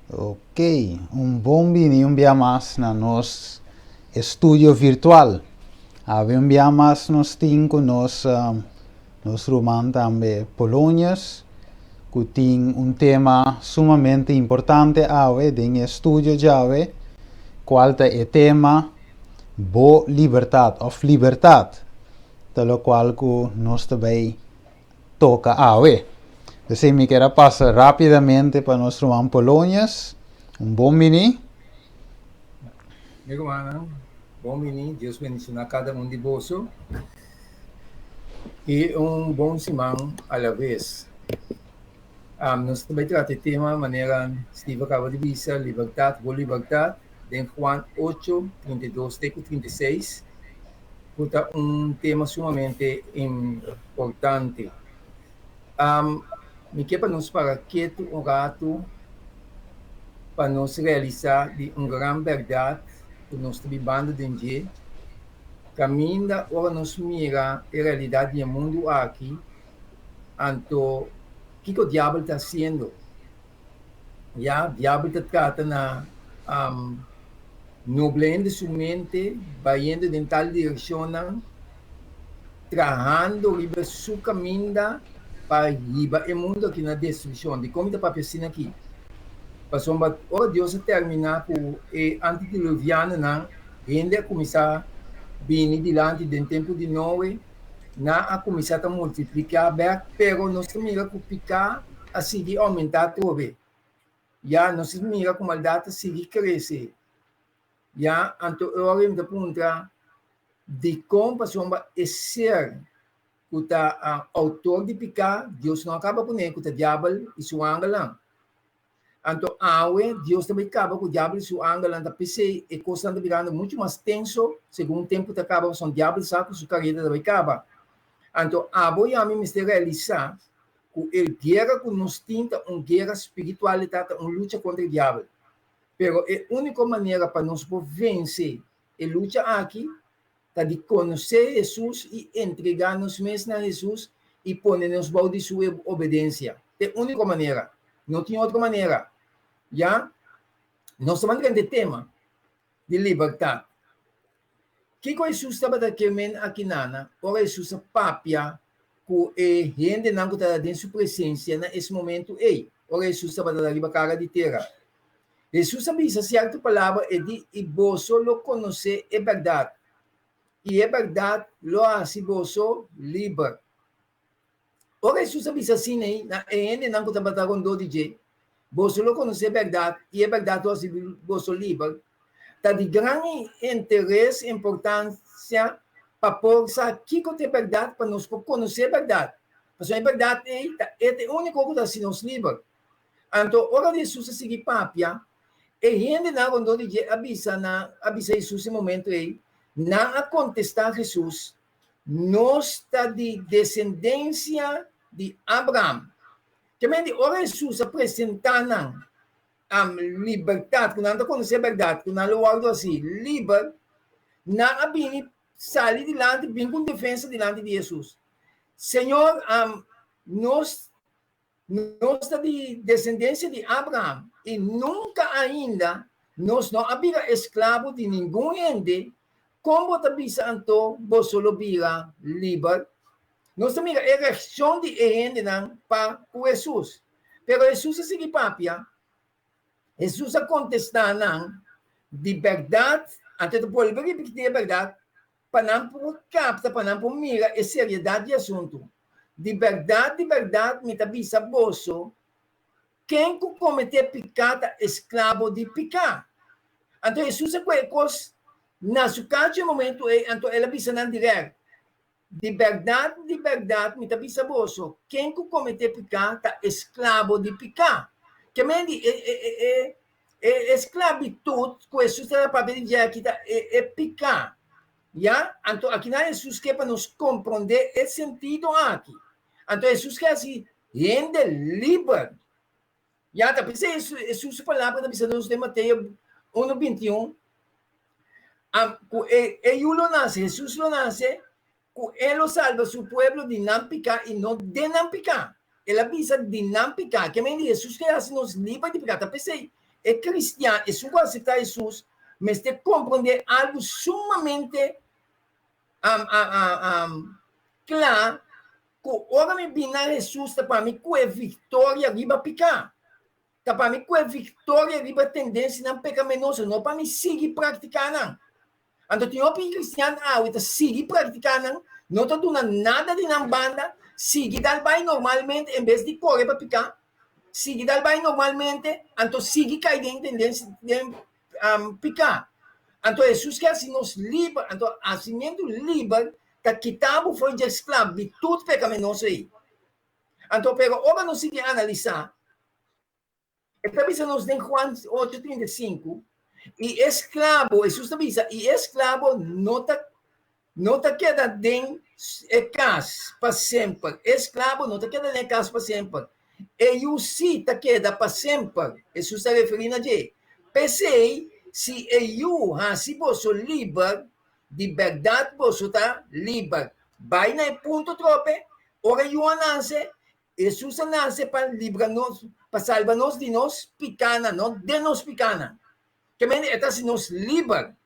Ok, bom dia um dia mais na nosso estúdio virtual. Um dia mais nós temos com nós romano também Polônias, que tem tema sumamente importante no estúdio já, qual é o tema Bo Liberdade, of Liberdade, pelo qual que nós também toca Então, me quero passar rapidamente para nós romano Polônias. Bom mini. Meu irmão, bom menino, Deus bendiga cada um de bolso e bom semana à la vez. Nós também tratamos o tema de maneira, Steve acaba de dizer, liberdade, boa liberdade, em Juan 8, 32, 36, porque tema sumamente importante. Me quer para nós para quieto rato, para nós realizar de grande verdade, que nós estamos vivendo de caminha ora nos mira a realidade do mundo aqui, anto o que o diabo está fazendo? O diabo está tratando na nublando sua mente, vai indo em tal direção, trabalhando riba sua caminha para riba o mundo aqui na destruição. De como está para pensar aqui? Passou ora Deus terminar com antediluviano, ainda começar a vir diante do tempo de Noé, a começar a multiplicar, pero nós mira que picar a seguir aumentar também. Já nós mira que a maldade seguir crescer. Já então eu me pergunta de como passou a ser que o autor de picar, Deus não acaba com ele, que o diabo e sua anjo lá. Então, Deus também acaba com o diabo e sua anjo lá, e coisa está virando muito mais tenso, segundo o tempo que acaba, o diabo sabe que sua carreira também acaba. Então, a mim me realizar que a guerra que nos tinta uma guerra espiritualidade, uma luta contra o diabo. Pero a única maneira para nós vencer a luta aqui é de conhecer Jesus e entregar-nos mesmos a Jesus e pôr-nos baixo de sua obediência. É a única maneira. Não tem outra maneira. Já? Nós estamos falando de tema de liberdade. Que Jesus estava aqui nana, ora Jesus papia que gente não está em sua presença nesse momento, ora Jesus estava da cara de terra. Jesus sabia certa palavra e de e você lo conhecer é verdade. E é verdade, lo hace você livre. Ora Jesus sabia assim, na gente não está batendo com DJ. Você lo conhecer é verdade, e é verdade, você livre. Está de grande interesse e importância para pôr aqui que é verdade, para nós conhecer a verdade. Porque a verdade é a única coisa que nos livra. Então, ora Jesus seguir papia, e gente na quando avisa Jesus em momento aí, na a contestar Jesus, nós está de descendência de Abraão. Que me ora Jesus apresentando liberdade, quando anda conhecer a verdade, quando anda algo assim, livre, na abini sali dilante, bem com defesa diante de Jesus. Senhor, nós de descendência de Abraão e nunca ainda nós não habíamos escravo de nenhum ende, como também santo, você lo vira livre. Nós também a eleição de ende para Jesus. Pero Jesus é seguir papia. Jesus a contestar de verdade, até do povo que tem verdade, para não capta, para não mira a seriedade do assunto. De verdade, me avisa bolso, quem cometer pecado escravo de pecar. Então, Jesus é coisa, na sua casa, momento, então, ele avisa não direto. De verdade, me avisa bolso, quem cometer pecado escravo de pecar. Que me esclavitud, que Jesus está para dizer aqui, é pecar. Já? Então, aqui na Jesus quer para nos compreender esse sentido aqui. Então, Jesus quer assim, rende livre. Já, tá pensando, Jesus palavra da visão de Mateus 1:21. Jesus lo nace, ele salva seu povo de não pecar e não de não pecar. Ele avisa de não pecar. Que me Jesus quer assim nos livre de pecar. Tá pensando, é cristiano, é só aceitar Jesus, mas tem que compreender algo sumamente claro, que ora me bina Jesus, para mim, que é vitória riba picar. Para mim, que é vitória riba tendência não pecaminosa, não para mim seguir praticando. Então, tem opinião cristiana, então seguir praticando, não está dando nada de na banda, seguir dal bem normalmente, em vez de correr para picar, seguir dal bem normalmente, então seguir cair em tendência de picar. Então, Jesus quer assim nos livra, então, assim mesmo livre, que kitabo foi de escravo de tudo pecaminoso aí. Então, pero, ora não se analisar, talvez nos den Juan 8:35, e escravo, Jesus também diz, e escravo não te queda dentro de casa para sempre. Escravo não te queda dentro de casa para sempre. E eu sim te queda para sempre. Jesus está referindo a Deus. Pensei, se eu, se você livre, de verdade você está livre. Vai na ponto trope, ora eu nasce, Jesus nasce para livrar-nos, para salvar-nos de nós picana, não de nós picana. Que é se nos livra.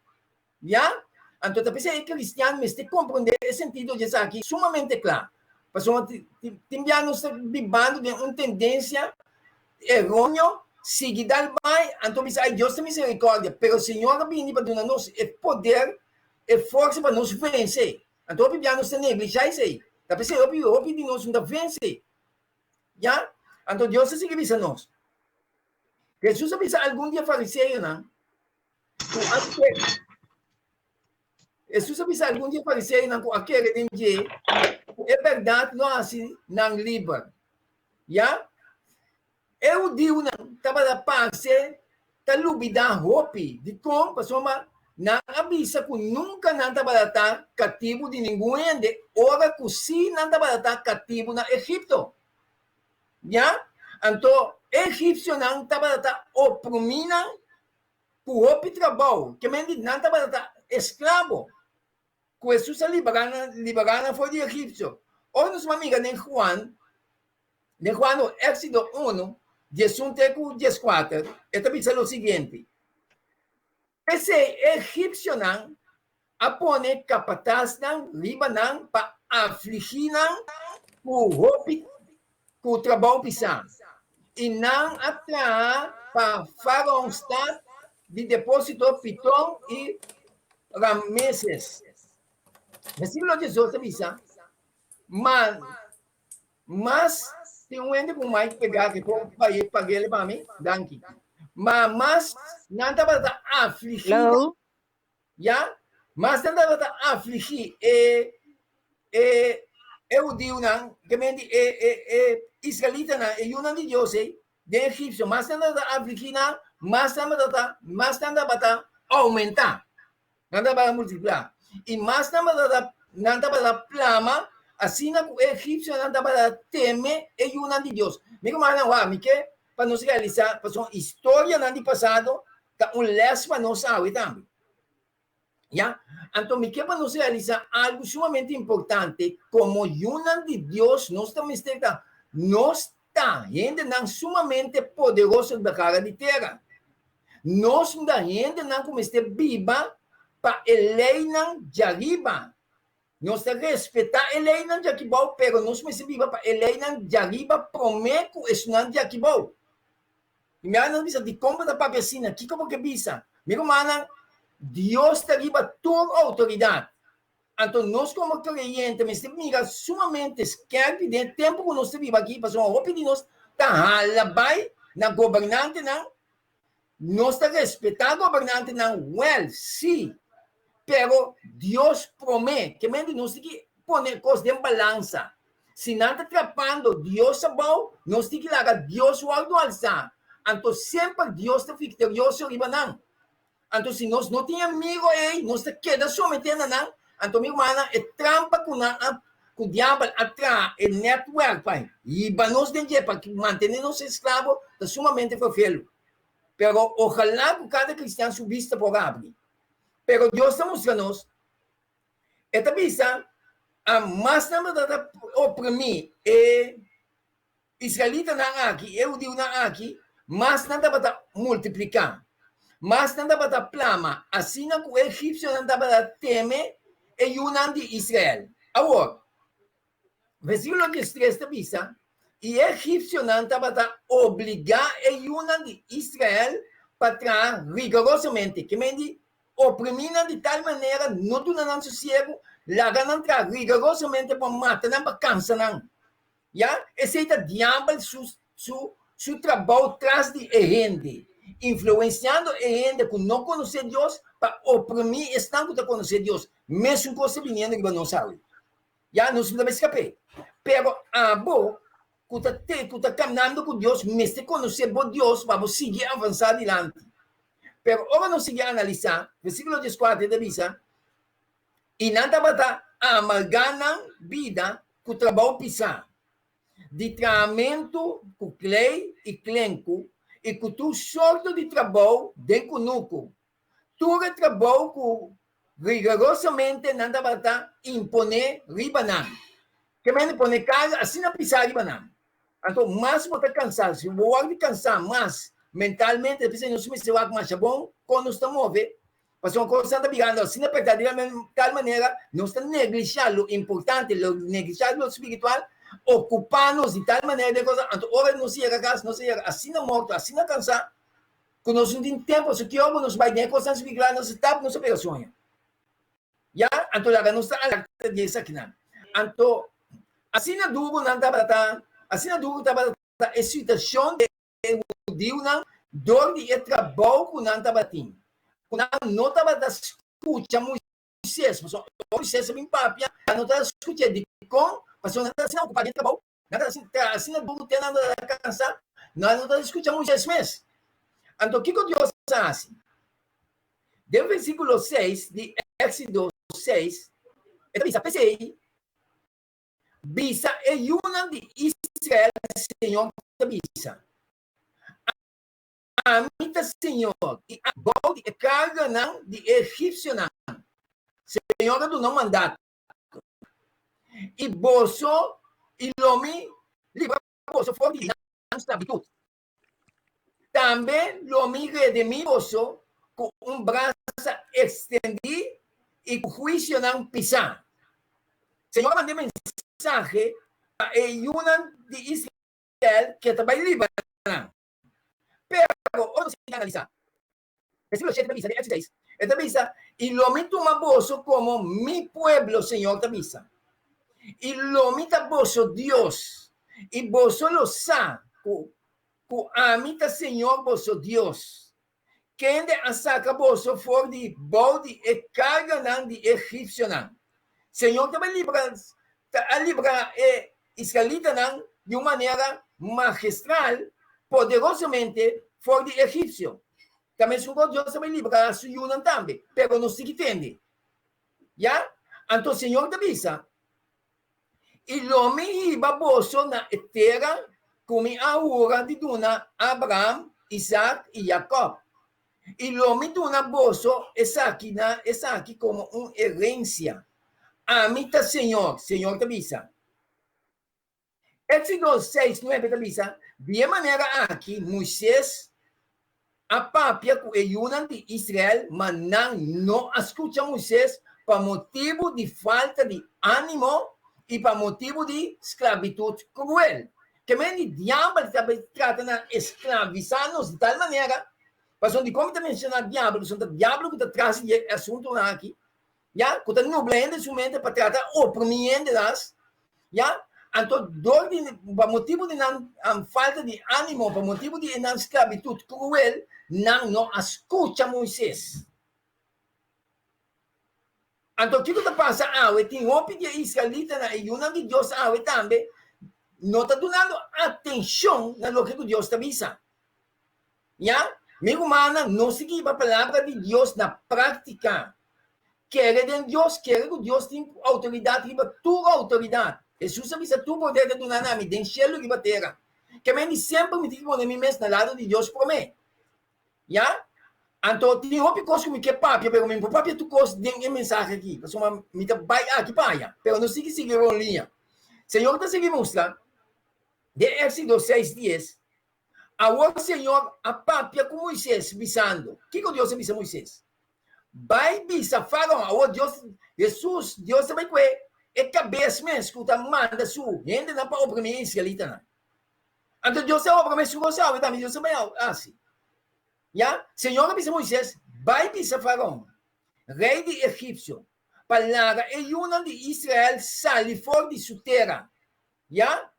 Já? Então, talvez é cristiano, mas te compreender o sentido de estar aqui sumamente claro. Porque nós vivendo de uma tendência errônea, seguida vai, então, ai, Deus tem misericórdia, mas o Senhor vem para dar-nos o poder e força para nos vencer. Então, vivemos sem negligência aí. Talvez é óbvio de nós não vencer. Já? Então, Deus se avisa a nós. Jesus avisa algum dia fariseu, não? Jesus avisa algum dia fariseu, não? Aquele dia, é verdade, não assim, não livre. Já? Eu digo, não, estava da paz, está lubida hope, de como, pessoa, não avisa que nunca não estava estar cativo de nenhum ende, ora que sim não estava estar cativo na Egipto. Já? Então, egípcio não estava estar oprimindo por hope trabalho, que me não estava estar escravo. Que Jesus liberando foi de egípcio. Hoje, nossa amiga, nem Juan, no Éxodo 1, 18 14, esta diz o seguinte: esse egípcio não apone capataz não libanão para afligir não por hope com o trabalho pisar e não atrair para Faraó estar de depósito Piton e Rameses. Versículo 18 diz, mas tem um ende com mais pegar que for para ele para mim, danke. Mas nada para afligir, já? Mas nada para afligir eu digo não, que me israelita não, e eu não de Deus, de egípcio, mas nada para afligir não, mas nada para aumentar, nada para multiplicar. E mais nada para plama, assim o egípcio nada para temer e eu não de Deus. Me como não, que para nos realizar, para uma história não de passado, tá um les para nós também. Já? Então, me quer para nos realizar algo sumamente importante, como Yunan de Deus, nós estamos ainda não sumamente poderoso da cara de terra. Nós ainda não como este viva para eleinan de arriba. Nós temos que respeitar eleinan de aqui, pero nós estamos viva para eleinan de arriba, prometo estudante de aqui. E me não bisa de como da papecina, aqui como que bisa. Meu irmão, Deus te arriba toda autoridade. Então, nós como creyentes, mas mira sumamente esquerdo de tempo que nós vivemos aqui, para uma opinião nós está labai na governante não. Nós está respeitando a governante não, well, sim. Pero Deus promete que mesmo nós temos que pôr coisas em balança. Se não está atrapalhando Deus é bom, nós temos que largar Deus o alto alçar. Então, sempre Deus está vitorioso riba não. Então, se nós não temos amigo aí, nós queda somente não. Então, minha irmã, é trampa com o diabo atrás, é network, pai. E para nós para manter nos escravos, é sumamente feio. Pero, ojalá que cada cristiano subisse por abrir. Pero Deus está mostrando-nos, esta visa, a mais nada oprimir, israelita não aqui, eu digo não aqui, mas não dá para multiplicar. Mas não dá para plama, assim como o egípcio não dá para temer e Yunan de Israel. Agora, versículo 13 da Bíblia, e egípcio não dá para obrigar e Yunan de Israel para rigorosamente, que me oprimir de tal maneira, não tu não sossego, larga não entrar rigorosamente para matar, não para cansar, não. Já? Esse é o diabo, seu trabalho atrás de gente, influenciando a gente que não conhece Deus para oprimir estando de conhecer Deus, mesmo com você vindo que não sabe. Já não se deve escapar. Pero a boa, que está caminhando com Deus, mesmo conhecer Deus, vamos seguir avançar adiante. Pero agora não seguir analisar, versículo 14 da Bíblia, e nada bata amalgana vida com o trabalho pisar. De treinamento com clay e clenco, e com tu sorte de trabalho de conuco. Tu trabalho com rigorosamente nada bata imponer ribanan. Que me impone carga assim na pisar ribanan. Então, mais você cansar, se você cansar mais mentalmente, depois não se vai mais bom quando está mover. Mas uma coisa está virando assim, de tal maneira, não está negligenciando o importante, negligenciando o espiritual, ocupando-nos de tal maneira de coisa. Então, ora não se chega a casa, não se chega assim na morte, assim na cansar. Quando nós não temos tempo, se que nos vai ter coisa espiritual, nós estamos nos operações. Já? Então, lá não está a disso aqui, não. Então, assim na dúvida, não está para assim na dúvida, a situação de judeu, não, dor de trabalho que não está batendo. Não estava da escuta Moisés, mas Moisés é bem papia, não está escutando de com, mas não está sendo ocupado de trabalho, não está assim, não está tendo nada a cansar, não está escutando Moisés mesmo. Então, o que Deus faz? Do versículo 6, de Éxodo 6, pensei, Bisa é uma de Israel, Senhor da Bisa. Amita Senhor, e a balde é carga não de egípcio não. Senhor do não mandato. E bolso, e lomi, livra bolso fora de esclavitud. Também lomi redimi bolso, com braço estendido e com juízo não pisar. Senhor mandou mensagem a uma de Israel que também livra não. Pero, onde se analisar? Versículo 7 dice, de Éxodo 6, esta dice, y lo mi toma bozo como mi pueblo, Señor, te dice. Y lo mi bozo Dios, y bozo lo sa, ku amita Señor bozo Dios. Kende asaka bozo for di body e carga nan di egipcio nan. Señor, te libra israelita nan de una manera magistral, poderosamente, for di egipcio. Também se Deus também livra a sua também, pero não se entende. Já? Então, o Senhor te avisa. E o me baboso na terra como a hora de dona Abraham, Isaac e Jacob. E o me dona boso essa aqui como uma herência. Amita Senhor te avisa. Éxodo 6, 9 te avisa. De maneira aqui, Moisés a papia com a de Israel, mas não escuta Moisés por motivo de falta de ânimo e por motivo de esclavitud cruel. Que o diabo trata de escravizar-nos de tal maneira, mas onde como está mencionando diabo, o diabo que está traz o assunto aqui, já, que está nublando sua mente para tratar oprimindo-nas, já, então, por motivo de falta de ânimo, por motivo de esclavitud cruel, não escuta Moisés. Então, o que está passando? Tem um de israelita e uma de Deus também, não está dando atenção no que Deus está avisando. Já? Meu humano não segue a palavra de Deus na prática. Quer de Deus, quer que Deus tenha autoridade, tua autoridade. Jesus avisa tu poder de donar nami, den cielo e terra. Que me sempre me diz poner mim mesmo no lado de Deus por mim. Já? Então, tem outra coisa que papi, pero me papi tu coisa tem mensagem aqui. Porque uma me vai aqui para pero não sigue a linha. Senhor, está seguindo mostrar de Éxodo 6:10. Agora o Senhor apapia com Moisés, visando. O que Deus avisa Moisés? Vai bisa Faraó, agora Deus, Jesus, Deus também com é cabeça mesmo, que manda su, gente não para oprimir israelita. Então Deus é oprimir su gozado, também Deus também assim. Já? Senhor avisa Moisés, vai bisa Faraó, rei de Egipcio, para e una de Israel sale fora de sua terra. Já?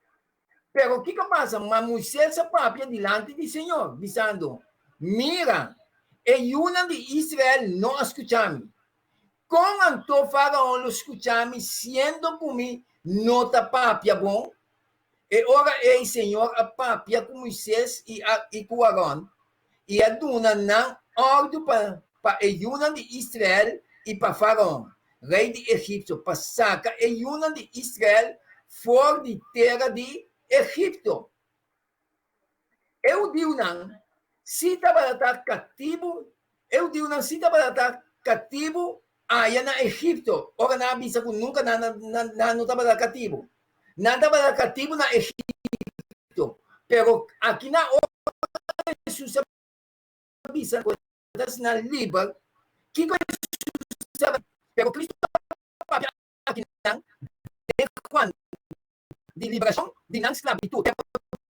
Pero o que passa? Mas Moisés apapia delante do Senhor, dizendo, mira, e una de Israel não escutame. Com Anto Faraó lo escutame, sendo comigo, não te apapia bom. E ora o Senhor apapia com Moisés e com Arão, e aduna não ordem para a una de Israel e para Faraó, rei de Egipto, para sacar a una de Israel fora de terra de Egipto. Eu digo não, se estava cativo, eu digo não, se estava cativo, aí na Egipto, ora na avisa que nunca não estava cativo. Não estava cativo na Egipto, pero aqui na hora Jesus avisa que na Líbano, que Jesus pero Cristo aqui não, de quando de liberação de não esclavitud,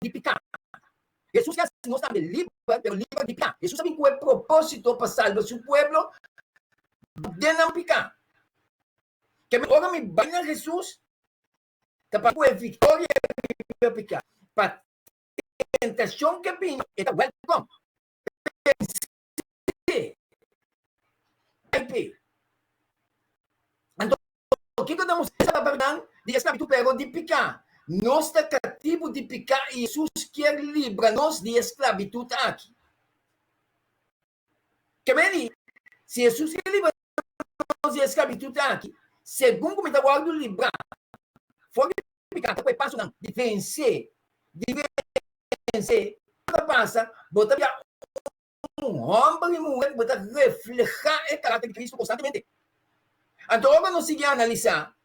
de picar. Jesus ya no está libre, pero libre de picar. Jesús sabe cuál propósito para salvar su pueblo de no picar. Que ahora me vaina Jesús, para victoria de picar. Para tentación que vino, está welcome. Então, o que nós estamos falando de esclavitud, pero de picar? Nós está cativo de picar e Jesus quer livrar-nos de esclavitud aqui. Quer ver? Se Jesus quer livrar-nos de esclavitud aqui, segundo como está guardando livrar, foi de picar, depois passa não, de vencer, o que passa, botar homem e mulher, botar reflejar o caráter de Cristo constantemente. Então, agora nós seguimos a analisar.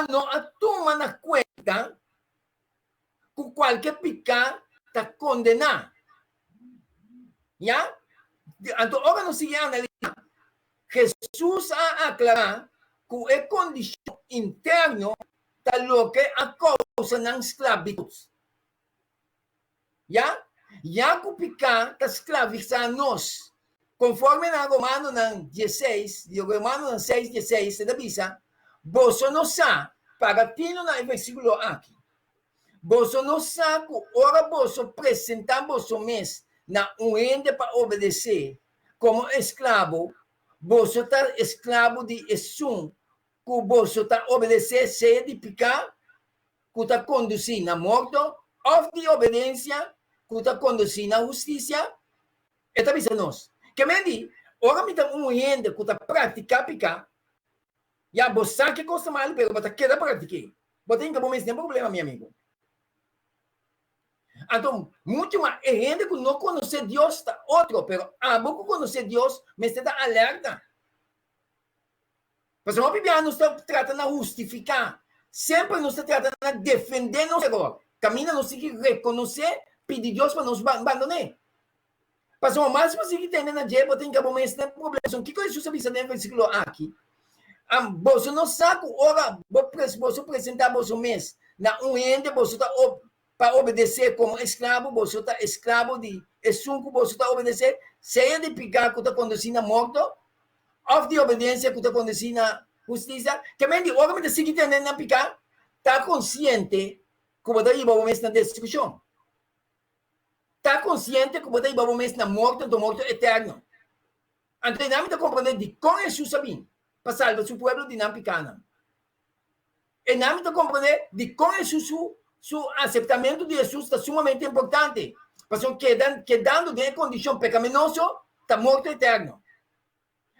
Não toma na conta que qualquer pecado está condenado. Já? Então, agora nós seguimos a analisar. Jesus a aclarar que a condição interna está lo que a causa da esclavitud. Já? Já que o pecado está escravizando nós. Conforme na Romano 16, Romano 6, 16, se avisa, você não sabe, para ti no versículo aqui, você não sabe que ora você apresentar você mesmo na ende para obedecer, como escravo, você está escravo de Esum, que você está obedecendo, seja de pecar, que está conduzindo à morte, ou de obediência, que está conduzindo à justiça, está avisando nós. Que me diz, ora me está ende que está praticando pecar, já você que gosta mal, mas você quer praticar. Você tem que ter problema, meu amigo. Então, muito mais, é gente que não conhece Deus, está outro, mas a boca conhecer Deus, mas está alerta. Mas a Bíblia não está tratando de justificar, sempre nos está tratando de defender nosso erro. Caminha nos tem que reconhecer, pedir Deus para nos abandonar. Mas o máximo que tem na dia, você tem que ter problema. O que Jesus avisa no versículo aqui? Você não sabe, ora, você apresentar você mesmo na ende, você está para obedecer como escravo, você está escravo de Esum, você está obedecendo, seja de pecar que está conduzindo a morte, ou de obediência que está conduzindo a justiça, que me diz, ora, me está entendendo na pecar, está consciente que você está mesmo na destruição. Está consciente que você está mesmo na morte eterna. Então, não está compreendendo de como Jesus sabia para salvar seu povo de não pecar. E não está compreendendo de como su aceptamento de Jesus está sumamente importante. Porque quedando de condição pecaminosa, está morto eterno.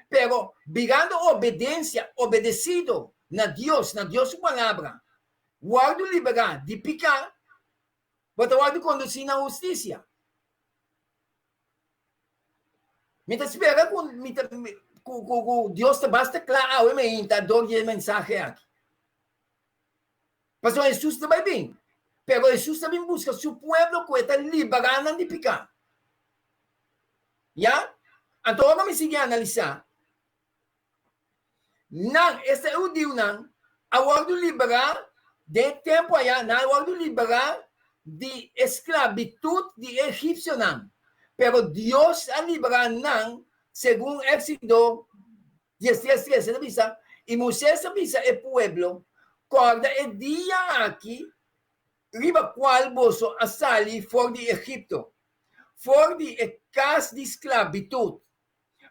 Pero, virando obedência, obedecido na Deus sua palavra, guardo liberar de pecar, você guardo conduzir na justiça. Mientras espera que Deus te basta claro, me está dando mensagem aqui. Mas Jesus também bem. Pero Jesus também busca seu pueblo que está liberando de pecado. Ya? Então, agora me sigue a analisar. Não, esse é o dia, não. A hora de liberar, de tempo aí, na hora de liberar de esclavitud de egípcio, não. Pero Deus a liberar, não, segundo Éxodo 10:13, você avisa, e Moisés avisa o pueblo, corda é dia aqui, riba qual bolso a sair fora de Egipto, fora de casa de esclavitud,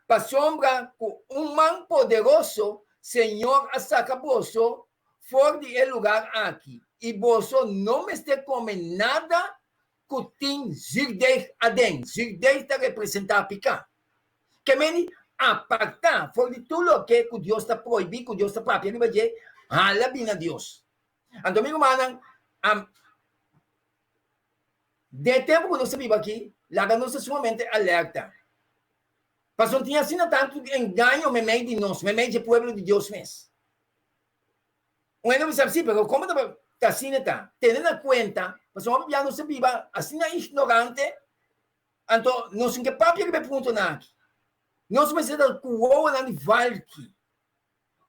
para sombra com man poderoso, Senhor a saca bolso, fora de lugar aqui, e bolso não está comendo nada que tem zirdeis adem, zirdeis está representar picar, que meni apartar, fora de tudo que Deus está proibindo, que Deus está próprio, ele vai dizer, hala bem a Deus. Então, meu irmão, de tempo que nós vivemos aqui, lá nós sumamente alerta. Mas não tinha assim tanto engano no meio de nós, no meio do povo de Deus mesmo. Um ano sabe assim, porque como está assim, está, tendo em conta, mas vamos já não se viva assim ignorante, então nós não que papel que me perguntam aqui. Nós precisamos cuidar na valque.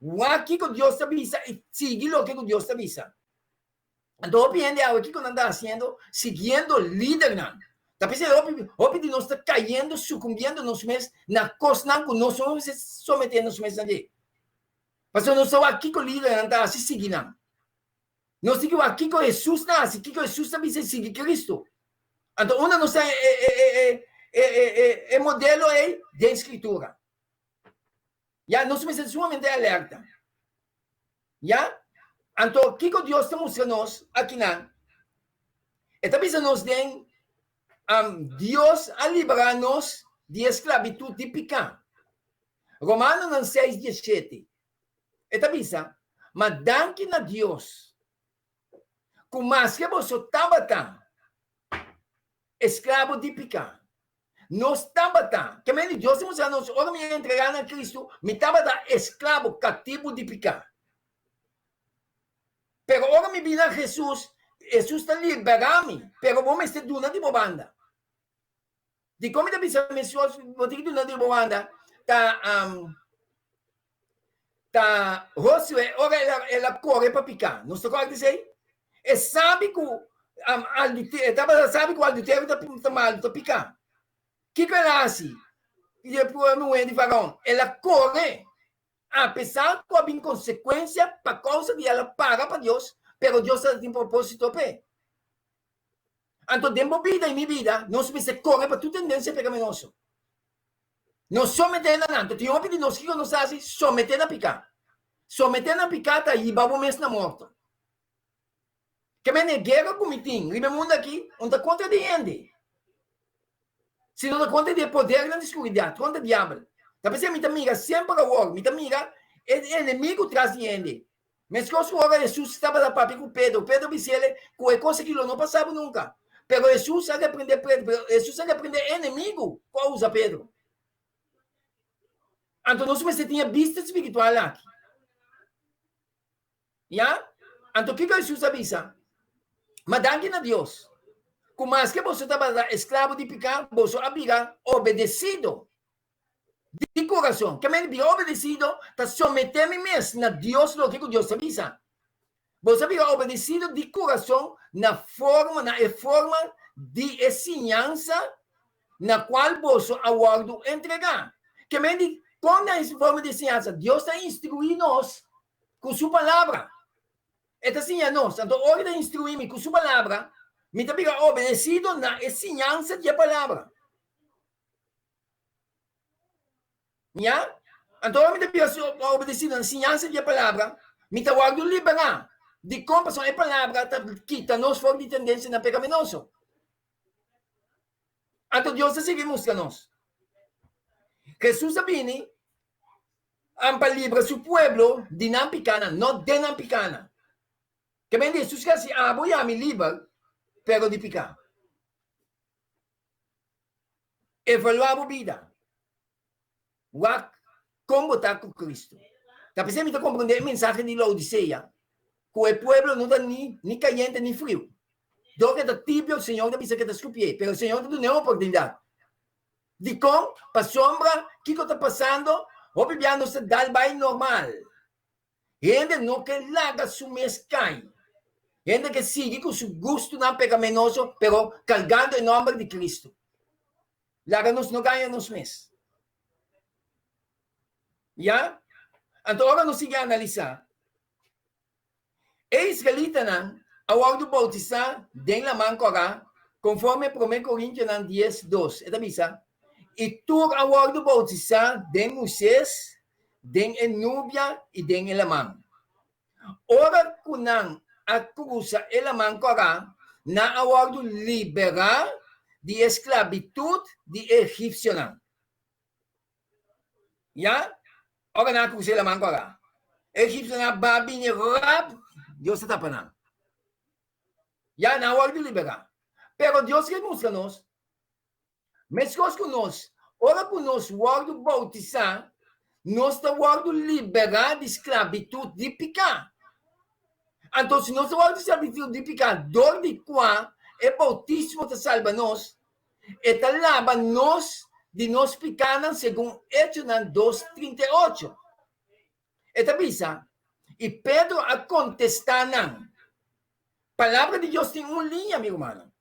O aqui que Deus está visa e seguir o que Deus está visa. Então, depende de que nós estamos fazendo, seguindo o líder, não. Tá pensando, hoje de nós está caindo, sucumbindo nos meses, na coisa que nós somos se sometendo nos meses ali. Mas nós estamos aqui com o líder, não está se seguindo. Nós estamos aqui com Jesus, não, aqui com Jesus está visa seguir Cristo. Então, uma nossa modelo é de escritura. Já nós precisamos sumamente alerta. Já? Então, o que Deus está mostrando nós aqui não? Está pensando nós tem Deus a liberar-nos de esclavitud de pecado. Romanos 6:17. Está pensando, mas danke na Deus, com mais que você estava escravo de pecado. Nós estava que me Deus está mostrando nós, ora me entregar a Cristo, me estava escravo, cativo de pecado. Pero ora me vira Jesus, Jesus está liberando-me, pero vou me estar dando de bobanda. De como está pensando, Jesus, vou ter que dar de bobanda, tá, Josué, ora ela corre para picar, não está correto dizer? E sabe que o adultério está mal, está picar. O que ela faz? E depois não é de varão, ela corre. Apesar que há consequência por causa de ela paga para Deus, pero Deus tem propósito para. Então, dentro da vida e minha vida, nós precisamos correr para toda tendência pecaminosa. Nós sometemos a nada. Tem um de nós que nós fazemos, someter a picar. Someter a picar, está aí, vamos mesmo na morte. Que é guerra com o tem. Ribe mundo aqui, onde está contra de gente. Se não está contra de poder na escuridão, contra o diabo. Tá pensando, minha amiga, sempre a war, minha amiga, é inimigo traz de gente. Mas que agora Jesus estava da papi com Pedro. Pedro disse ele, com a coisa que ele não passava nunca. Pero Jesus sabe aprender Pedro, Jesus sabe aprender inimigo, qual usa Pedro. Então, nós você tinha vista espiritual aqui. Já? Então, o que Jesus avisa? Mas danke a Deus. Com mais que você estava escravo de pecado, você havia obedecido. De coração, que me obedecido, está sometendo-me mesmo na Deus, o que Deus avisa. Você havia obedecido de coração na forma de ensinança na qual você aguardo entregar. Que me diz, quando é essa forma de ensinança, Deus está instruindo nós com sua palavra. Está ensinando nós. Então, hora de instruir-me com sua palavra, me está obedecido na ensinança da palavra. Já? Então, eu me tenho obedecido na ensinança da palavra, me tenho guardado liberar de como a palavra quita-nos fora de tendência na pecaminoso. Então, Deus está mostrando-nos. Jesus vem para livrar seu povo de não picana, não de não picana. Que bem Jesus quer dizer, vou me livrar, pero de picar. Evaluar a vida. Como está com Cristo. Está pensando que compreender a mensagem de Laodiceia, que o povo não está nem caliente nem frio. do que está tibio, o Senhor te avisa que está escupié, pero o Senhor te dá uma oportunidade. De com, para sombra, o que está passando? O viviano se dá bem normal. Gente não que larga su mês cai. Gente que sigue com seu gosto não pecaminoso, pero cargando em nome de Cristo. Larga-nos não ganha nos mês. Já? Então, agora nós seguimos a analisar. E israelita não, ao hora do bautizar, den la mão corá, conforme 1 Coríntios 10, 2. É da bisa? E tu, ao hora do bautizar, den Moisés, den Enúbia e den Elamã. Ora, kunang acusa Elamã corá, na ao hora do liberar de esclavitud de egípcio não. Já? Ora, na acusa Elamã corá. Egípcio não, babinha, rap, Deus está panando. Já na hora de liberar. Pero Deus que mostra-nos, mas conosco, ora conosco, o hora de bautizar, nós estamos hora de liberar de esclavitud de pecar. Então, se nós estamos hora de esclavitud de pecar, dor de qual é bautismo que salva nós, e te lava nós de nós pecar, segundo Hechos 2:38. E te avisa, e Pedro a contestar, palavra de Deus tem uma linha, meu irmão.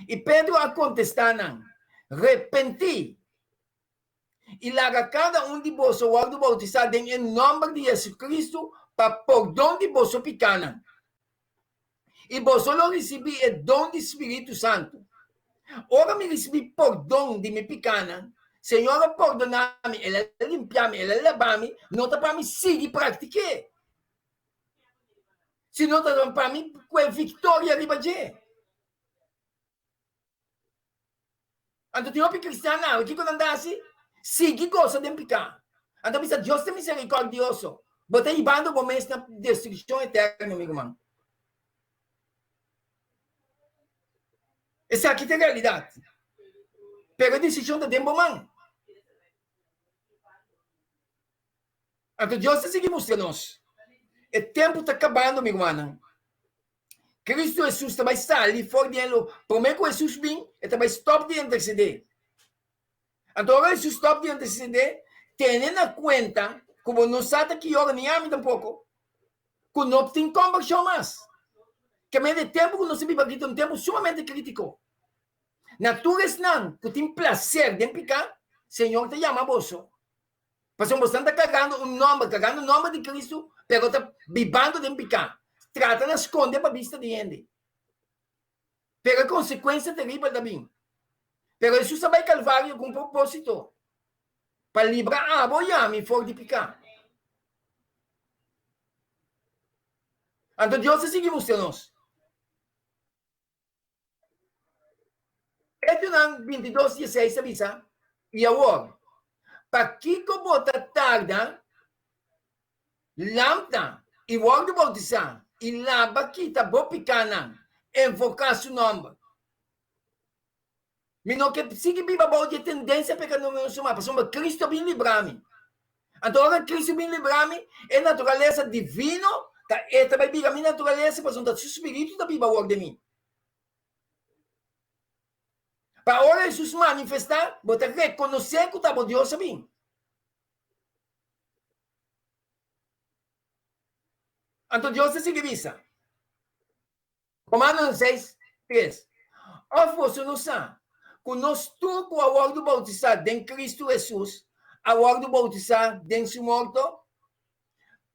E Pedro a contestar, repenti. E larga cada um de vós o hora de bautizar em nome de Jesus Cristo para perdão de vosso pecado. E vós lo recebi o dom do Espírito Santo. Ora me recebi perdão de meu pecado. Senhora, perdonar-me, ela limpiar-me, ela lavar-me, não está para me seguir praticar. Se não está para mim, com vitória arriba de. Então, tem um cristiano, o que quando andasse, siga coisa de pecar. Então, pensa, Deus é misericordioso. Bota aí bando momentos na destruição eterna, meu irmão. Essa aqui é a realidade. Pega a decisão de tempo, mano. Então, Deus está seguindo mostrando-nos. O tempo está acabando, meu irmão. Cristo Jesus também está ali fora de ele. Primeiro que Jesus vem, ele também stop de interceder. Então, agora Jesus stop de interceder, tendo na conta, como não sabe que eu nem amo tampouco, que não tem conversão mais. Que meio de tempo que nós vivemos aqui, um tempo sumamente crítico. Naturas não, que tem prazer de pecar, Senhor te chama a bolso. Porque você está cagando o nome de Cristo, pero está vivendo de pecar. Trata de esconder para a vista de gente. Pero a consequência terrível também. Pero Jesus vai ao Calvário com um propósito. Para livrar a boiame fora de pecar. Então Deus se segue mostrando-nos. Hechos 22:16 avisa. E agora, para que bota tarda, lambda, e o hora de bautizar, e lava quita bo picana, invocar seu nome. Mas que siga viva boa de tendência para não me chamar, porque Cristo vem livrar-me. Então, agora Cristo vem livrar-me, é natureza divina, é também viva a minha natureza, porque o seu espírito está viva o de mim. Para agora Jesus manifestar, vou ter que reconhecer que está bom Deus a mim. Então, Deus se sigue visa. Romanos 6:3. Ó, você não sabe. Conosco com a hora do bautizar em Cristo Jesus, a hora do bautizar em seu morto,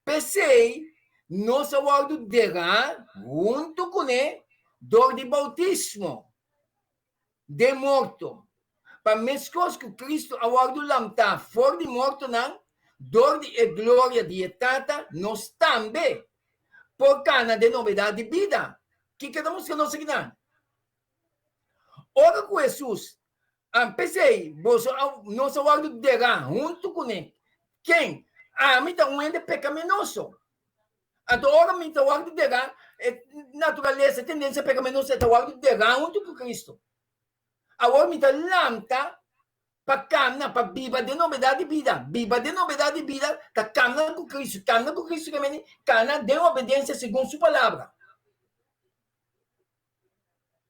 pensei, nossa hora do derrar, junto com ele, dor de bautismo, de morto. Para mesmo que Cristo, a hora do lamtar, fora de morto, não, dor de glória de etata, nós também, por causa de novidade de vida. Que estamos que nós seguimos? Ora com Jesus, pensei, nossa hora do derrar, junto com ele. Quem? Me dá um ente pecaminoso. Então, ora me dá hora do derrar, natureza, tendência pecaminosa, é a hora do derrar junto com Cristo. Agora me dá lambda para caminhar, para viva de novidade de vida. Viva de novidade de vida, está caminhando com Cristo. Caminhando com Cristo, caminhando de obediência segundo sua palavra.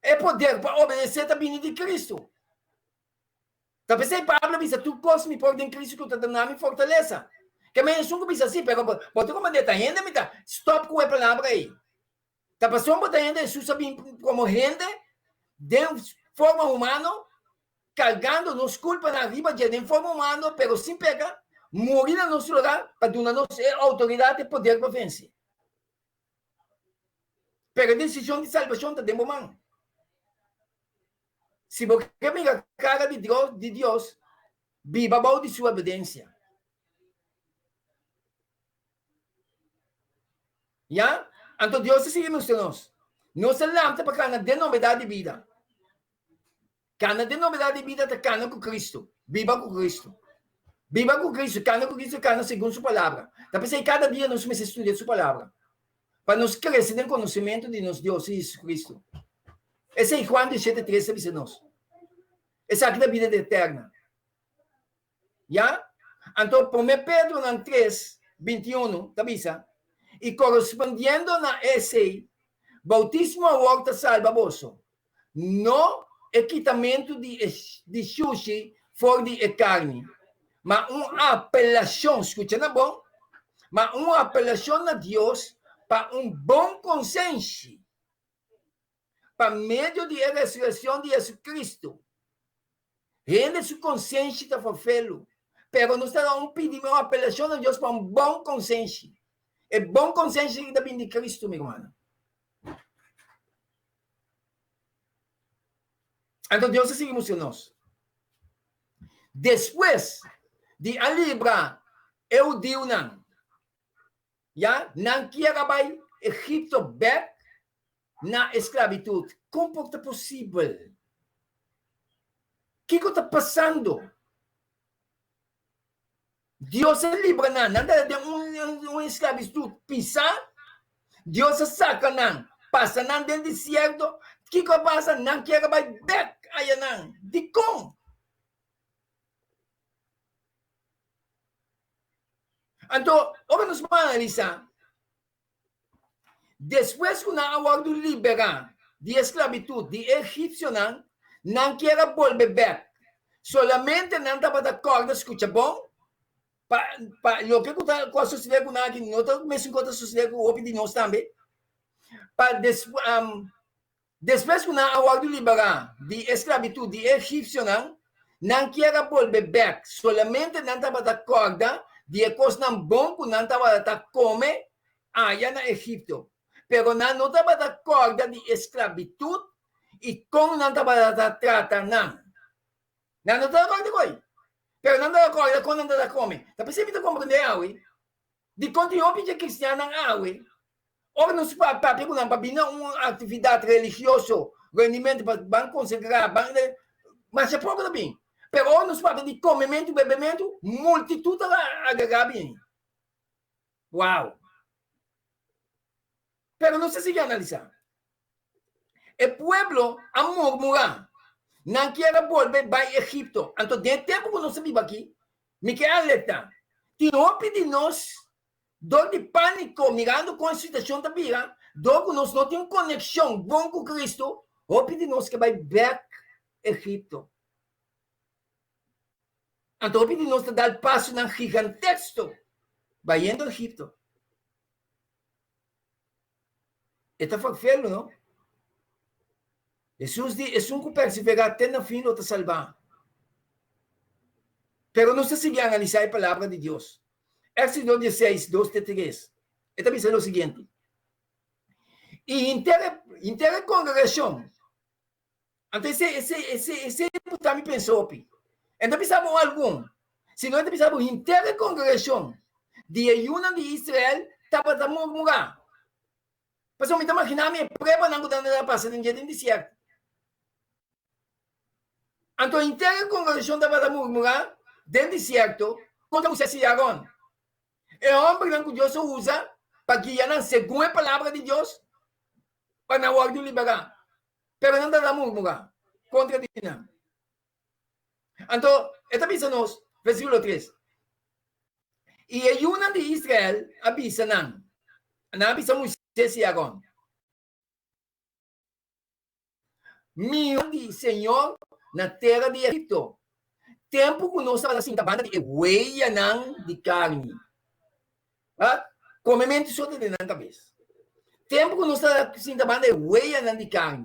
É poder para obedecer também de Cristo. Talvez você Pablo diz, tu podes me pôr em Cristo que tu dá me fortaleza. Que me enxuga diz assim, pero tu como de gente, me tá, stop com a palavra aí. Tá passando por gente, Jesus sabe como gente, de forma humana, cargando nos culpa na vida de forma humana, pero sem pecar, morir no nosso lugar para dar-nos autoridade e poder para vencer. Pero a decisão de salvação está dentro da mão. Se você mira a cara de Deus, viva a de sua obediência. Já? Então Deus se sigue nos. Não se lembra para cana de novidade de vida. Cana de novidade de vida está cana com Cristo. Viva com Cristo. Viva com Cristo, cana segundo sua palavra. Tá pensando cada dia nós vamos estudar sua palavra. Para nos crescer no conhecimento de nosso Deus Jesus Cristo. Esse é Juan 17:13 diz nós. Essa aqui é a vida eterna. Já? Então, 1 Pedro 3:21, tá visa? E correspondiendo na esse bautismo a volta salvavoso, no equitamento de sushi for de carne, mas uma apelação, escuta na bom, mas uma apelação a Deus para bom consciência, para meio de ressurreição de Jesus Cristo. Rende sua consciência está forfelo, pero não está pedindo uma apelação a Deus para bom consciência. É bom consciência que está vindo de Cristo, meu irmão. Então Deus se sigue nós. Depois de alibrar eu digo não, não quero vai Egito back na esclavitud. Como pode ser possível? O que está passando? Deus se livra não de esclavitud pisar. Deus se saca não, passa não dentro do deserto. O que passa? Não quero vai back aí não. De como? Então, agora nós vamos analisar. Depois que nós vamos liberar de esclavitud de egípcio, não quero volver back. Solamente não estava de acordo, escuta bom? Para o que está sucedendo com nós, não está mesmo que está sucedendo com o de nós também. Para depois que nós vamos liberar de esclavitud de egípcio, não quero volver back. Solamente não estava de acordo de coisas bom que não estava a comer allá no Egito. Pero não estava de acordo de esclavitud e como não estava a tratar não. Não estava de acordo com isso. Pero não estava de acordo com não estava a comer. Está percebendo como é aui? De continuar pedir cristiano aui. Ora não se pode perguntar para vir uma atividade religiosa, rendimento para consagrar, mas é pouco também. Pero ora não se pode de comimento, bebimento, multitud agregar bem. Uau! Pero não se sigue analisar. O pueblo a murmurar. Não quer volver para Egipto. Então, de tempo que nós vive aqui, me quer alertar. Tirou de nós, dor de pânico, mirando com a situação da vida, dor que nós não temos conexão bom com Cristo, ou de nós que vai back Egipto. Então, de nós dar passo na gigantesco, vai indo ao Egipto. Está feio, não? Jesus diz, que perseverar até no fim, não te salvar. Pero não se sigue a analisar a palavra de Deus. Éxodo 16, 2-3. Está dizendo o seguinte. E inteira congregação. Então, esse também pensou. Então, pensamos algum. Se não, pensamos inteira congregação de ayuno de Israel estava a murmurar. Mas eu me imaginar me preparando da passagem de deserto. Então, a inteira congregação estava a murmurar dentro do deserto contra Moisés e Arão. É o homem que Deus usa para guiar segundo a palavra de Deus para na hora de liberar. Pero não estava a murmurar contra Deus. Então, esta avisa nos, versículo 3. E a ayuno de Israel avisa não avisa Moisés e Arão. Mil de Senhor na terra de Egipto. Tempo que nós estava assim, a banda de hueia de carne. Ah? Comimento só de na cabeça. Tempo que nós estava assim, a banda de hueia de carne.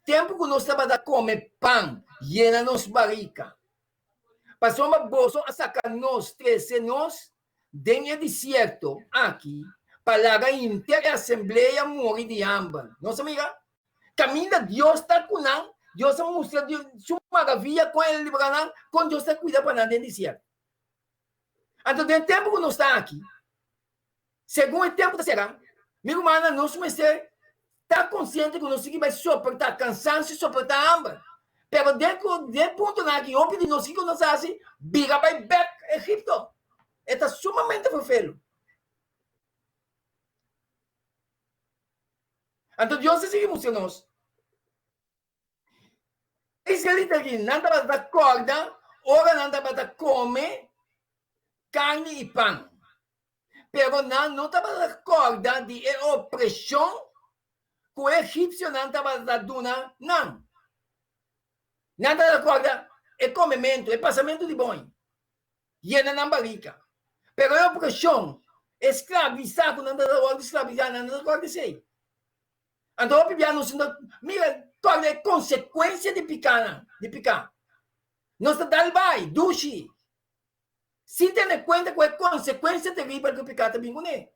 Tempo que nós estava a comer pão, llena nos barrica. Passou uma bolsa a sacar nós, 13 nós, dentro do deserto, aqui, para a inteira assembleia morrer de hambre. Nossa amiga, caminha Deus está com nós, Deus mostra sua maravilha com ele livrando, com Deus está cuidando para nós dentro do deserto. Então, tem tempo que nós estamos aqui, segundo o tempo da será, meu irmão, nós vamos estar consciente que nós vai suportar cansaço e suportar hambre. Pero dentro do ponto na que o de nós que nós fazemos, vira para back Egipto. Está sumamente feio. Então, Deus sigue mostrando. Israelita aqui, nada mais da corda, ora nada mais da comer carne e pão. Pero não estava da corda de opressão que o egípcio não estava da duna, não. Nada da corda é comimento, é passamento de bom. Llena na barrica. Pero é opressão, escravizar, não dá da corda escravizar, não dá da corda sei. Então, o piano, mira, corda é consequência de picar. Nós estamos vai, duche. Se tem conta que é consequência terrível que picar também com ele.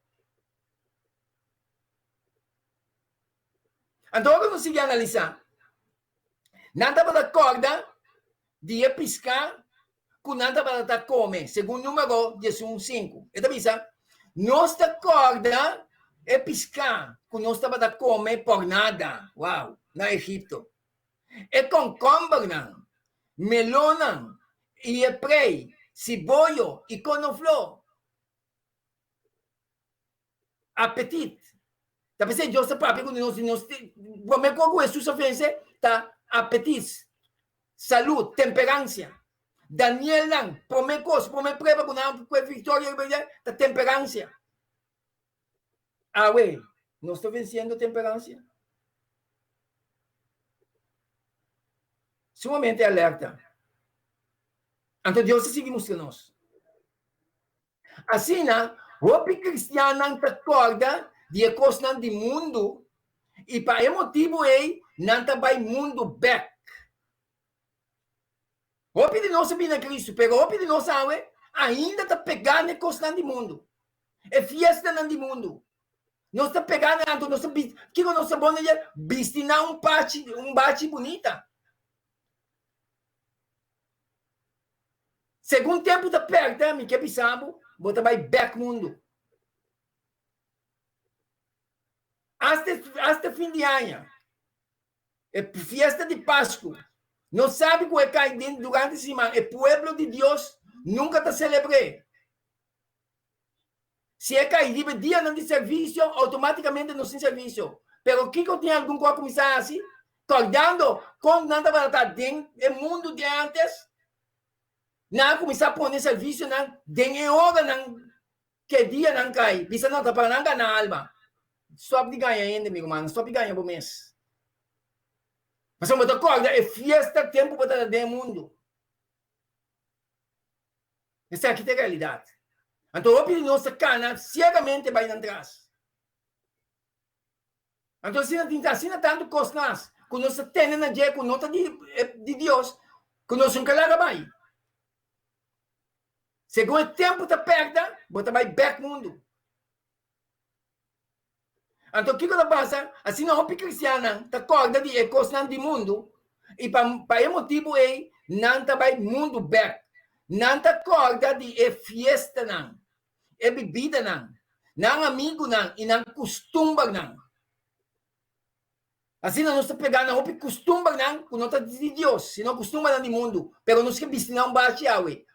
Então, agora nós seguimos analisar. Nada para corda de piscar, com nada para comer. Segundo o número 15. Então, pensa, nossa corda é piscar, que nós estamos a comer por nada. Uau, na Egipto. É com câmbara, melona, e é prei, cibollo e couve-flor. Apetite. Tá pensando, Deus está próprio quando nós comer com isso, sofrência, tá? Apetite, saúde, temperança. Daniel não, comer coisa, comer preva, com a vitória, tá temperança. Ah, ué, não estou vencendo a temperança. Sumamente alerta. Então, Deus segue mostrando. Assim, o cristiano não acorda de coisas do mundo e para esse motivo ele não vai mundo back. O de nós sabia na Cristo, mas o de nós ainda está pegando coisas do mundo. É fiesta do mundo. Nós está pegando, nós que nós sabemos vestir um bate bonita. Segundo tempo está perto, me que pensamos, bota vai back mundo. Hasta fim de ano. É fiesta de Páscoa. Não sabe o que é cair dentro durante a semana. É pueblo de Deus nunca está celebrando. Se é cair dia de serviço, automaticamente não tem serviço. Pero o que eu tenho algum coisa começar assim? Acordando com nada para estar dentro do mundo de antes. Não começar a pôr serviço, não. Dentro hora, não. Que dia não cai. Bisa não está para não ganhar alma. Só de ganhar ainda, meu irmão. Só de ganhar por mês. Mas você acorda, é fiesta, tempo para estar dentro do mundo. Essa aqui é a realidade. Então, o opinião nossa cana, cegamente vai atrás. Então, assim não tanto costas, que nós temos na dia, com nota de Deus, que nós não queremos vai. Segundo o tempo está perto, você vai back mundo. Então, o que passa? Assim, não é cristiana, está corda de coisas do mundo, e para esse motivo, não vai mundo back. Não está corda de fiesta, não. É bebida, não. Não amigo, não. E não costuma, não. Assim, nós estamos pegando o costuma, não, com nota de Deus. Se não costuma, não, do mundo. Pero nós queremos vestir um baixo, Yahweh.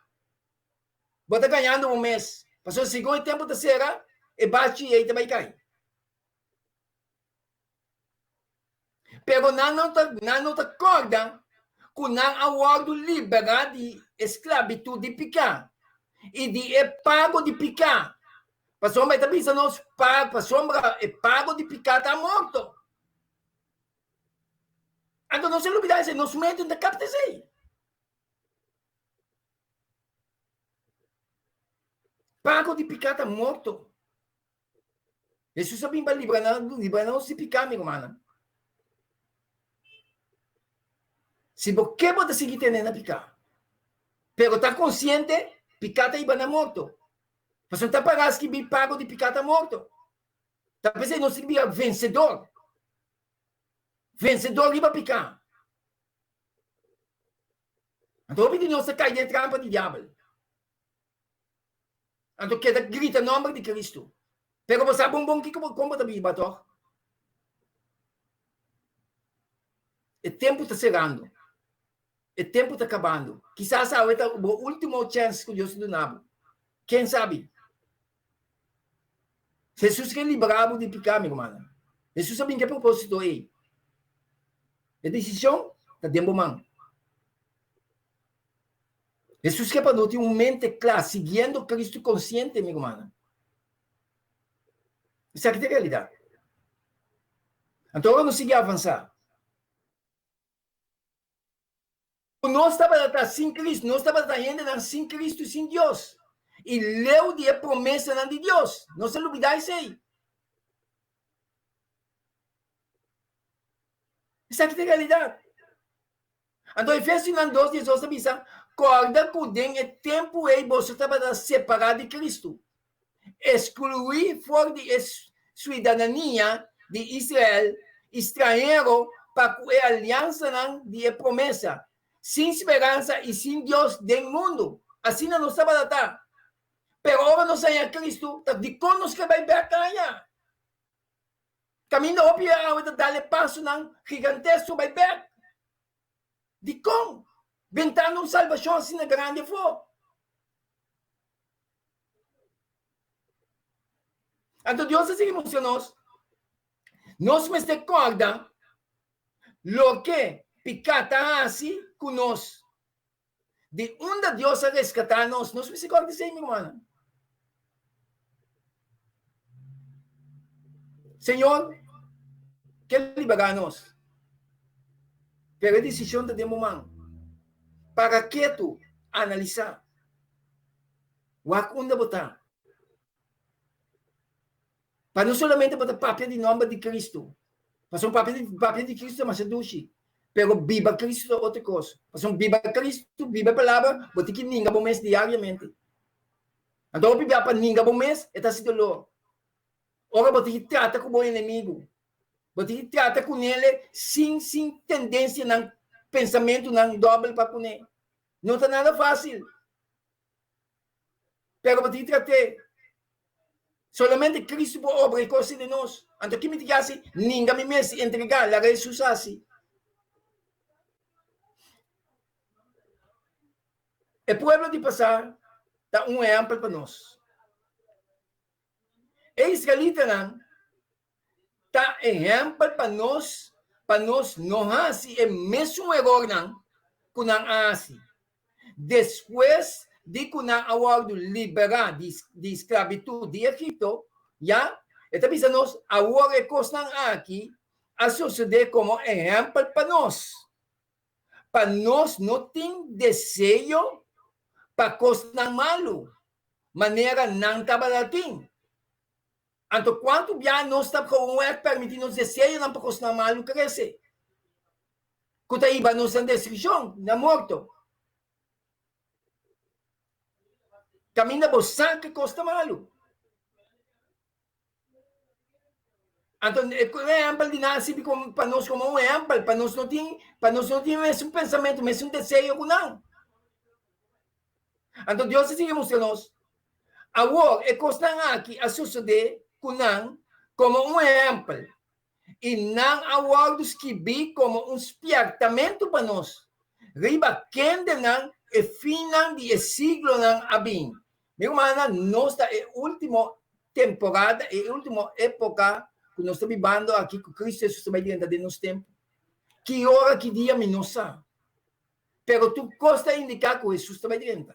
Bota ganhando um mês. Passou o segundo tempo da serra, e baixo e aí vai cair. Pero não te acorda que não há ordem livre de esclavitud de picar e de pago de picar. Para sombra está pensando, para sombra é pago de picar, está morto. Então não se olvidar, nos metem da capta aí. Pago de picata morto. Jesus sabe para livrar não se picar, meu irmão. Se você pode seguir tendo a picar, pero está consciente, picata e bana morto. Mas não está pagando que me pago de picata morto. Está pensando não significa vencedor. Vencedor iba picar. Então, o não se cai de trampa de diabo. Então, queda grita o nome de Cristo. Pero você sabe bom que como está viva, toh? O tempo está chegando. O tempo está acabando. Quizás ahorita o último chance que Deus dá. Quem sabe? Jesus que librava de picar, meu irmão. Jesus sabe em que propósito é. A decisão está dentro mão. Jesus que para ter uma mente clara, seguindo Cristo consciente, meu irmão. Isso aqui é a realidade. Então, vamos seguir a avançar. Nós estávamos sem Cristo, nós estávamos ainda sem Cristo e sem Deus. E leu de promessa de Deus. Não se olvidar isso aí. Isso aqui é a realidade. Então, Efésios 2, 18, diz, acorda que o tempo é você estava separado de Cristo. Excluir fora de cidadania de Israel, estrangeiro, para a aliança de promessa, sem esperança e sem Deus do mundo. Assim não estava a dar. Pero agora nós em Cristo, de como nos que vai ver a caia. Caminho óbvio, dar-lhe passo gigantesco, vai ver. De como? Ventando salvação assim na grande for. Então Deus assim emocionou. Nós me recorda lo que picata assim conosco. De onde Deus a resgatar nós. Nós me recorda disso aí, meu irmão. Senhor, que liberar-nos. Pero a decisão de momento. Para que tu analisar. Wak onde botar. Para não somente botar papel de nome de Cristo. Para um papel de Cristo, mas é duche. Pero viva Cristo é outra coisa. Para viva Cristo, viva a palavra, botar que ninguém bom mês diariamente. Então, viva para ninguém bom mês, é assim dolor. Ora, botar que trata com o inimigo. Botar que trata com ele sem tendência, não pensamento, não doble para com ele. Não está nada fácil. Pero botar que tratar. Solamente Cristo pode obrar coisas de nós. Então, que me diga assim, ninguém me mês entregar, a Jesus assim. O povo de passar dá exemplo para nós. O israelita não dá exemplo para nós não fazer o mesmo erro não, que não faz. Depois de que não agora liberar de escravidão de Egito, já, então pensa nós, agora é coisa aqui, a suceder como exemplo para nós. Para nós não tem desejo para coisa malo, maneira não trabalhar. Então, quanto bem nós estamos permitindo os desejos para coisa malo crescer. Quando aí vai nos destruição, na morte. Caminha você que costa malo. Então, o exemplo de nascer para nós como um exemplo, para nós não tem esse pensamento, esse desejo não. Então, Deus se emocionou. Agora, é costa aqui a suceder como um exemplo. E não agora que vi como um espertamento para nós. Riba, quem de não é final de siglo não abim. Meu irmão, nós está é a última temporada, é a última época que nós estamos vivendo aqui com Cristo Jesus vai dentro de nosso tempo. Que hora, que dia, me não sabe. Pero tu costa indicar que Jesus está dentro.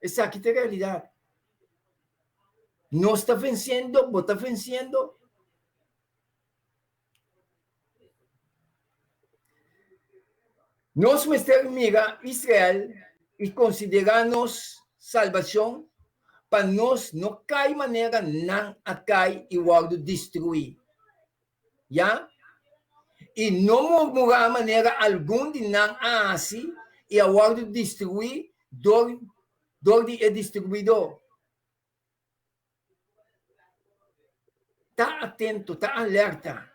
Essa aqui é a realidade. Não está vencendo, você está vencendo. Nós mira Israel e considera-nos salvação para nós não cair maneira não a cair e o destruir. Já? E não murmurar maneira algum de não assim e o destruir do de distribuidor. Está atento, está alerta.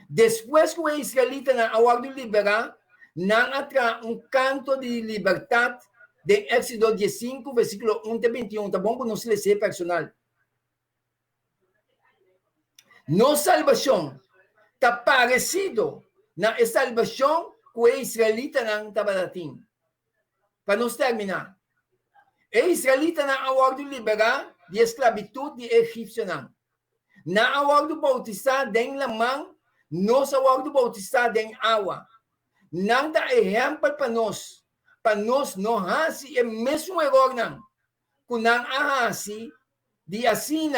Depois que o israelita na aguardo liberar, não atra canto de liberdade de Éxodo 15, versículo 1 a 21. Tá bom para nós ler personal. Nossa salvação está parecido na salvação que o israelita não estava datim. Para nós terminar. O israelita na aguardo liberar de esclavitud de egípcio não. Na aguardo bautizar den la mão, nós aguardo bautizar den água. Não dá exemplo para nós não fazer o mesmo erro não. Quando não fazer, de assim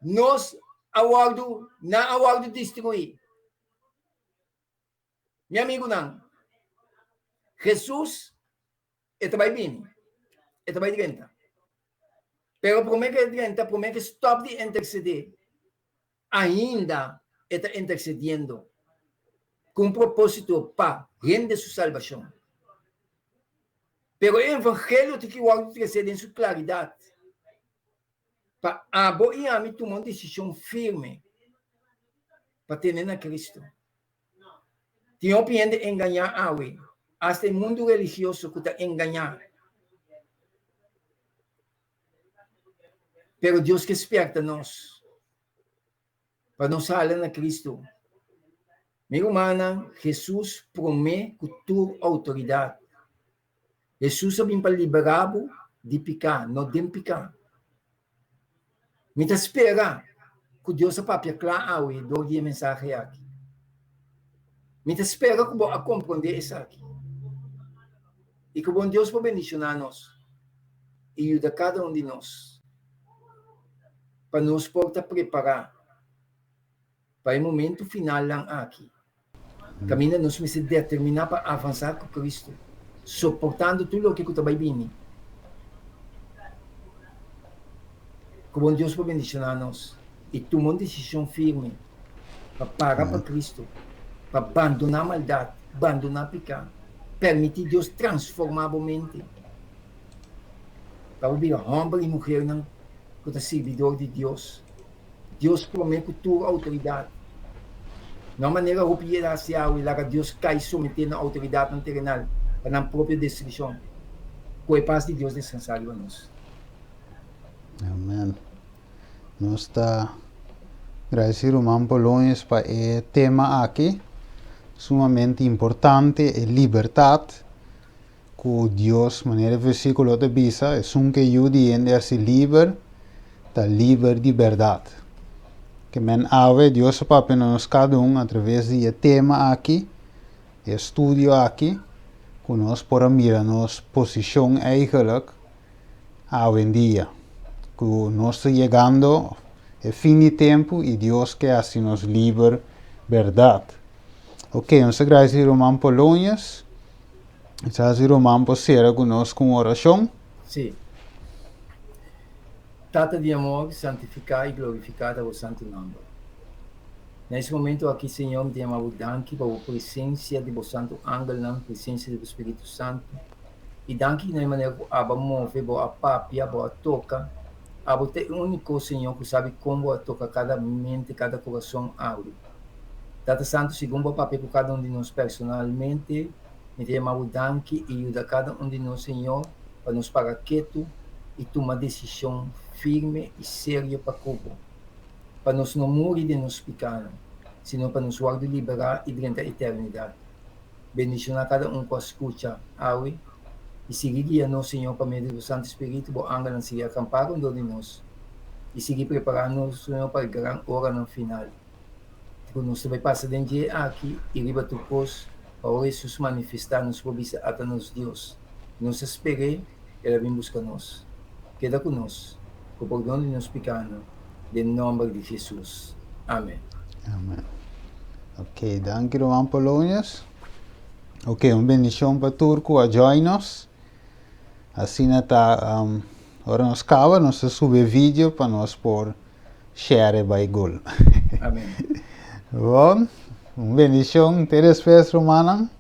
nós aguardo destruir. Meu amigo não. Jesus vai vir. Vai direita. Pero promete stop de interceder. Ainda está intercediendo. Com propósito para render sua salvação. Pero o evangelho tem que crescer em sua claridade. Para abo e a mim tomar uma decisão firme para ter na Cristo. Tem opinião de enganar a we. Hasta o mundo religioso que está enganar. Pero Deus que esperta nós. Para nós sair na Cristo. Meu irmão, Jesus promete tua autoridade. Jesus vem para liberar de pecar, não de pecar. Me espera que Deus a papia claro e dou a mensagem aqui. Me espera que eu compreender isso aqui. E que bom Deus vai bendicionar nós. E ajuda cada um de nós. Para nos poder preparar para o momento final lang aqui. Caminha nos me se determinar para avançar com Cristo, suportando tudo o que está vai vir. Como Deus vai bendicionar nós e tomar uma decisão firme para parar para Cristo, para abandonar a maldade, abandonar o pecado, permitir Deus transformar a mente, para ouvir homem e mulher que é servidor de Deus. Deus promete tua autoridade. Não maneira de piedade e lá que Deus cai submeter na autoridade terrenal para a própria destruição. Com a paz de Deus descansar em nós. Amém. Nós está agradecido irmão Polônios para o tema aqui, sumamente importante, a liberdade que Deus, maneira versículo de bisa, é um que ajuda a ser livre, está livre de verdade. Que men ave Deus papai nos cada através de tema aqui, estudo aqui, que nós podemos mirar nossa posição eigenlijk hoje em dia. Que nós estamos chegando ao fim de tempo e Deus quer assim nos livre verdade. Ok, nós agradecemos ao irmão Polônios. Estás irmão por ser conosco com oração? Sim. Tata de amor, santificado e glorificado o santo nome. Nesse momento aqui, Senhor, te amamos danke pela presença de vosso santo ángel, na presença do Espírito Santo. E danke na maneira que aba move, boa papia, boa toca. Abo te único, Senhor, que sabe como toca cada mente, cada coração abre. Tata Santo, segundo o papel por cada de nós personalmente, te amamos danke e ajuda cada de nós, Senhor, para nos parar quieto e tomar decisão firme e séria para Cuba. Para nós não morrer de nos pecados, senão para nos guardar liberar e durante a eternidade. Bendicionar cada que escuta, awe, e seguir guiando, Senhor, para meio do Santo Espírito, o ángel não seguir acampado de nós, e seguir preparando, Senhor, para a grande hora no final. Quando nós vai passar dentro de aqui, e riba tu pôs, para Jesus manifestar nos provisa até nos Deus. Nos espere, ela vem buscar nós. Queda conosco, com o perdão de nos pecados, em nome de Jesus. Amém. Amém. Ok, dank irmão Polônios. Ok, uma bendição para Turco a join us. Assim tá, agora nós acaba, nós subir vídeo para nós por share by Google. Amém. Bom, uma bendição, te despeço, Romana.